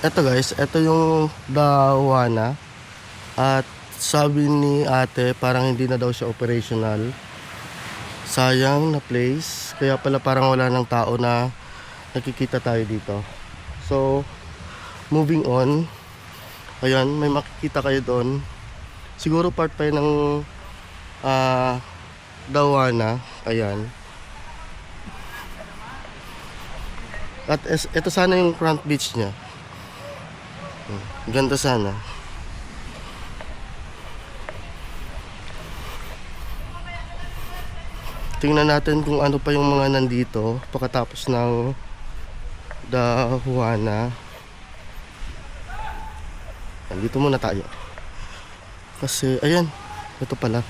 Eto guys, eto yung Dawana. At sabi ni ate parang hindi na daw siya operational. Sayang na place. Kaya pala parang wala ng tao na nakikita tayo dito. So, moving on. Ayan, may makikita kayo doon. Siguro part pa yun ng Dawana. Ayan. At ito sana yung front beach niya. Ganda sana. Tingnan natin kung ano pa yung mga nandito pagkatapos ng Dawana. Dito muna tayo. Kasi ayan, ito pala.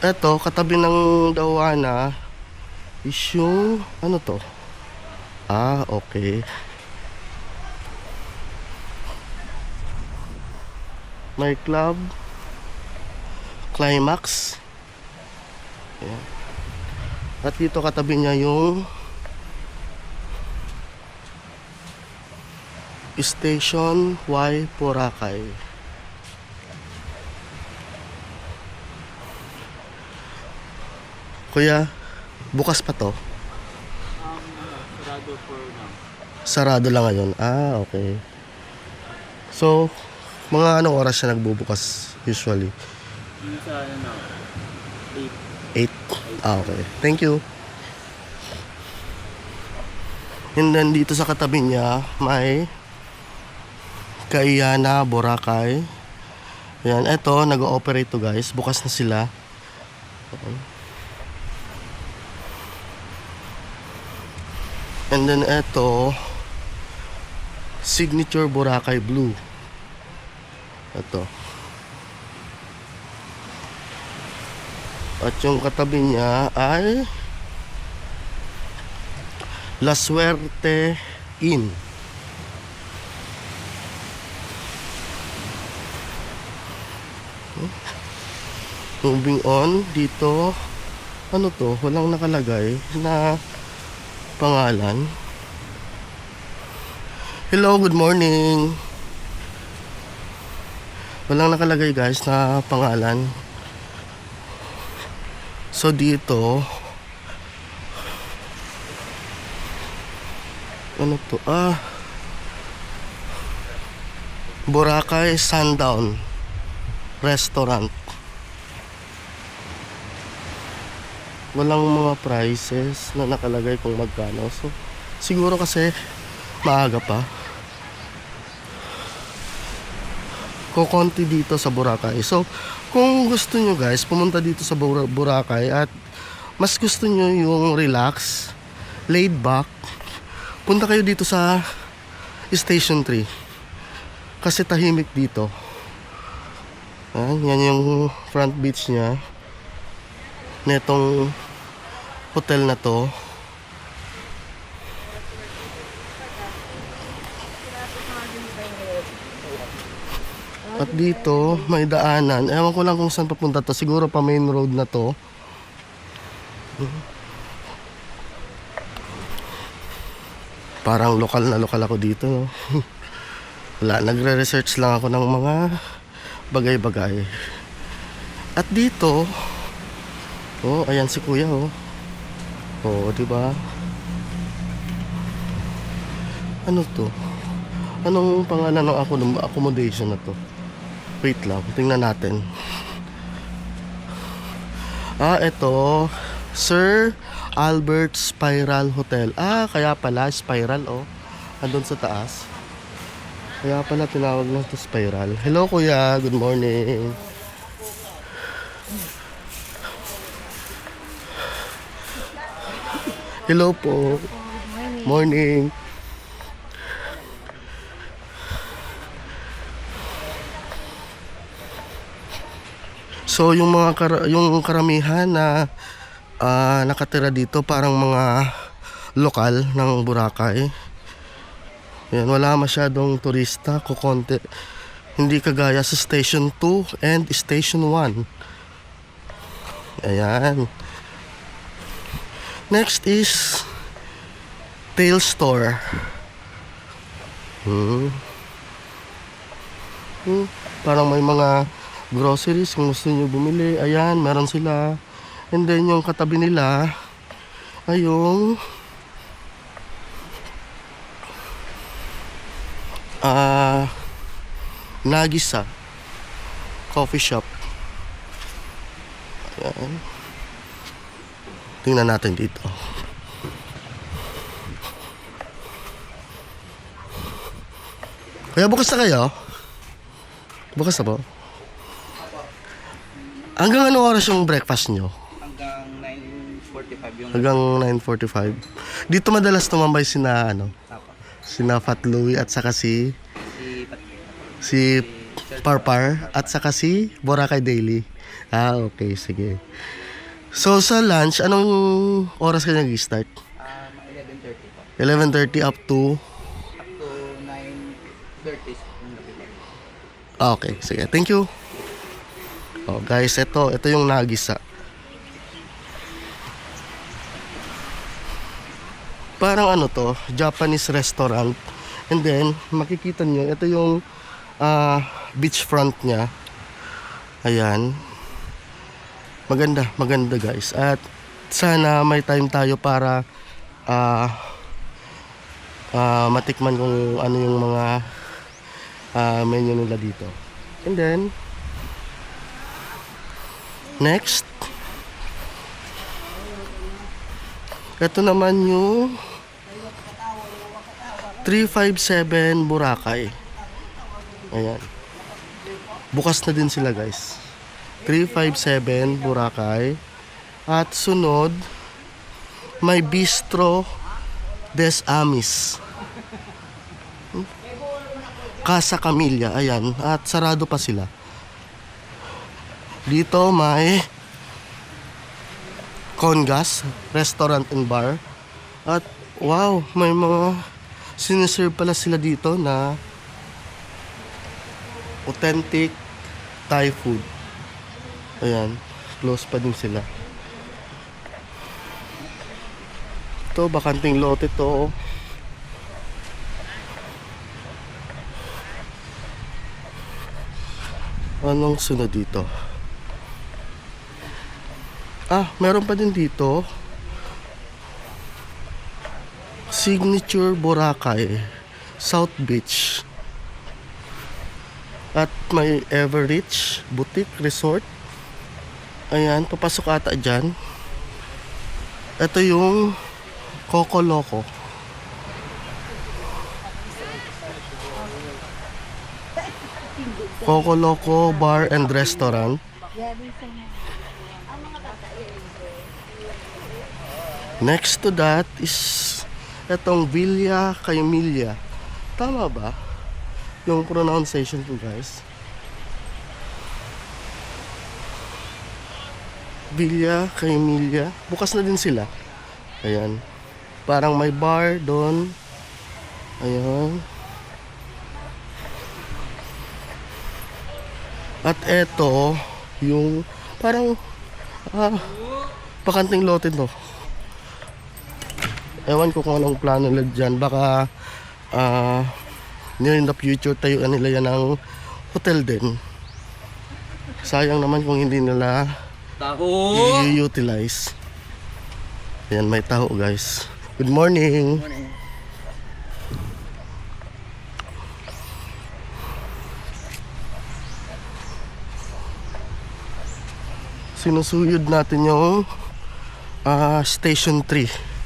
Ito, katabi ng Dawana is yung ano to? Okay. May club Climax. Ayan. At dito katabi niya yung Station Y Boracay. Kuya, bukas pa to? Sarado for now. Sarado lang ngayon. Okay. So, mga anong oras siya nagbubukas usually? Yung sa 8. Okay. Thank you. And then dito sa katabi niya may Kaiyana Boracay. Ayan, eto nag-ooperate to guys. Bukas na sila. Okay. And then eto Signature Boracay Blue. Ito. At yung katabi niya ay La Suerte Inn. Moving on, dito ano to? Walang nakalagay na pangalan. Hello, good morning. Walang nakalagay guys na pangalan. So dito ano to? Boracay Sundown Restaurant. Walang mga prices na nakalagay kung magkano. So siguro kasi maaga pa. Kukonti dito sa Boracay. So kung gusto nyo guys pumunta dito sa Boracay at mas gusto nyo yung relax, laid back, punta kayo dito sa Station 3 kasi tahimik dito. Yan yung front beach nya netong hotel na to. At dito may daanan. Ewan ko lang kung saan papunta to. Siguro pa main road na to. Parang lokal na lokal ako dito, no? Wala, nagre-research lang ako ng mga bagay-bagay. At dito, ayan si kuya, diba? Ano to? Anong pangalan ng accommodation na to? Wait lang, tingnan natin. Ito, Sir Albert Spiral Hotel. Kaya pala Spiral, andun sa taas. Kaya pala tinawag lang to Spiral. Hello kuya, good morning. Hello po. Morning. So yung yung karamihan na nakatira dito parang mga lokal ng Boracay. Yan, wala masyadong turista, kukonti. Hindi kagaya sa Station 2 and Station 1. Ayan. Next is Tail Store. Hmm. Parang may mga groceries kung gusto nyo bumili. Ayan, meron sila. And then yung katabi nila ay yung Nagisa Coffee Shop. Ayan. Tingnan natin dito. Kaya bukas na kayo? Bukas na po? Hanggang anong oras yung breakfast nyo? Hanggang 9:45 yung Hanggang 9:45. Dito madalas tumambay sina tapa. sina Fat Louie at saka Si si Parpar at saka si Boracay Daily. Okay, sige. So sa lunch, anong oras kayo nag-start? 11:30 po. 11:30 up to... Up to 9:30 yung gabi. Okay, sige. Thank you. Oh, guys, ito yung Nagisa. Parang to, Japanese restaurant. And then, makikita nyo, ito yung beachfront niya. Ayan. Maganda guys. At sana may time tayo para matikman kung ano yung mga menu nila dito. And then, next, ito naman yung 357 Boracay. Ayan. Bukas na din sila guys. 357 Boracay. At sunod, may Bistro des Amis. Casa Camilla. Ayan. At sarado pa sila. Dito may Congas Restaurant and Bar. At wow, may mga siniserve pala sila dito na authentic Thai food. Ayan, close pa din sila. Ito, bakanting lote to. Anong sunod dito? Meron pa din dito. Signature Boracay South Beach. At may Everreach Boutique Resort. Ayan, papasok ata dyan. Ito yung Coco Loco. Coco Loco Bar and Restaurant. Next to that is etong Villa Caimilla. Tama ba yung pronunciation ko guys? Villa Caimilla. Bukas na din sila. Ayan. Parang may bar doon. Ayan. At eto yung parang bakanting lote to. Ewan ko kung anong plano nila dyan. Baka near in the future tayuan nila yan ng hotel din. Sayang naman kung hindi nila i-utilize. Ayan, may taho guys. Good morning. Sinusuyod natin yung Station 3.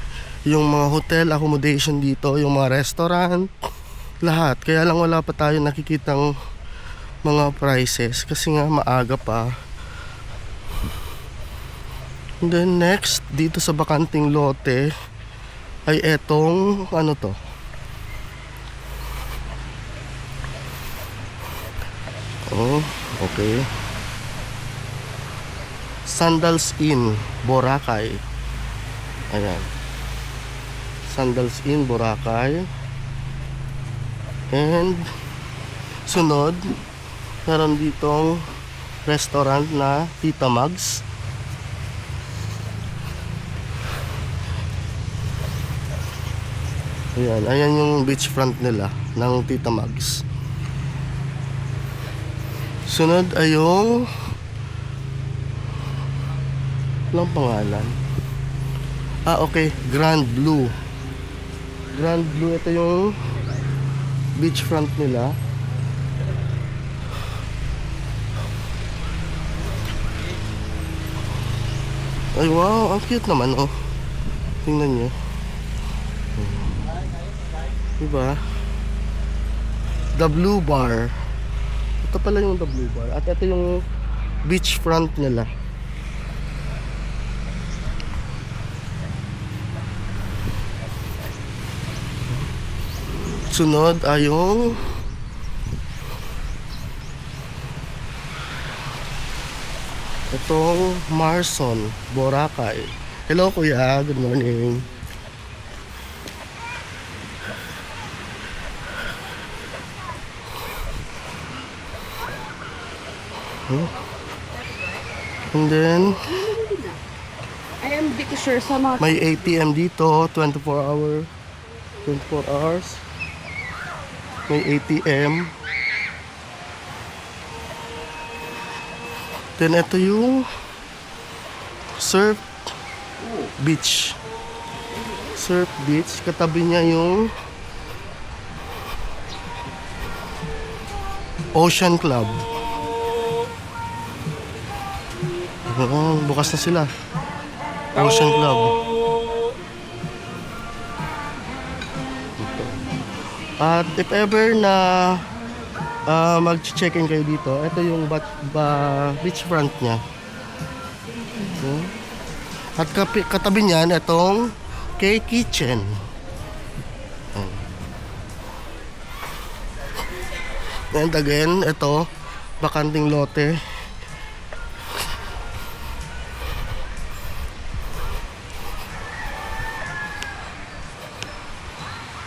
Yung mga hotel accommodation dito, yung mga restaurant, lahat. Kaya lang wala pa tayo nakikitang mga prices kasi nga maaga pa. And then next, dito sa bakanting lote ay etong ano to? Oh, okay. Sandals Inn, Boracay. Ayan. Sandals Inn, Boracay. And sunod, meron ditong restaurant na Tita Mags. Ayan, ayan yung beachfront nila ng Tita Mags. Sunod ay yung walang pangalan. Okay, Grand Blue. Grand Blue, ito yung beachfront nila. Ay wow, ang cute naman oh. Tingnan nyo. Diba? The Blue Bar. Ito pala yung The Blue Bar. At ito yung beachfront nila. Sunod ay yung itong Marson, Boracay. Hello kuya, good morning. And then I am di ko sure sa mga may ATM dito, 24 hours. May ATM. Then ito yung Surf Beach. Surf Beach, katabi niya yung Ocean Club. Bukas na sila. Ocean Club. At if ever na mag-check-in kayo dito, ito yung beachfront niya. At katabi niyan, itong K-Kitchen. And again, ito, bakanting lote.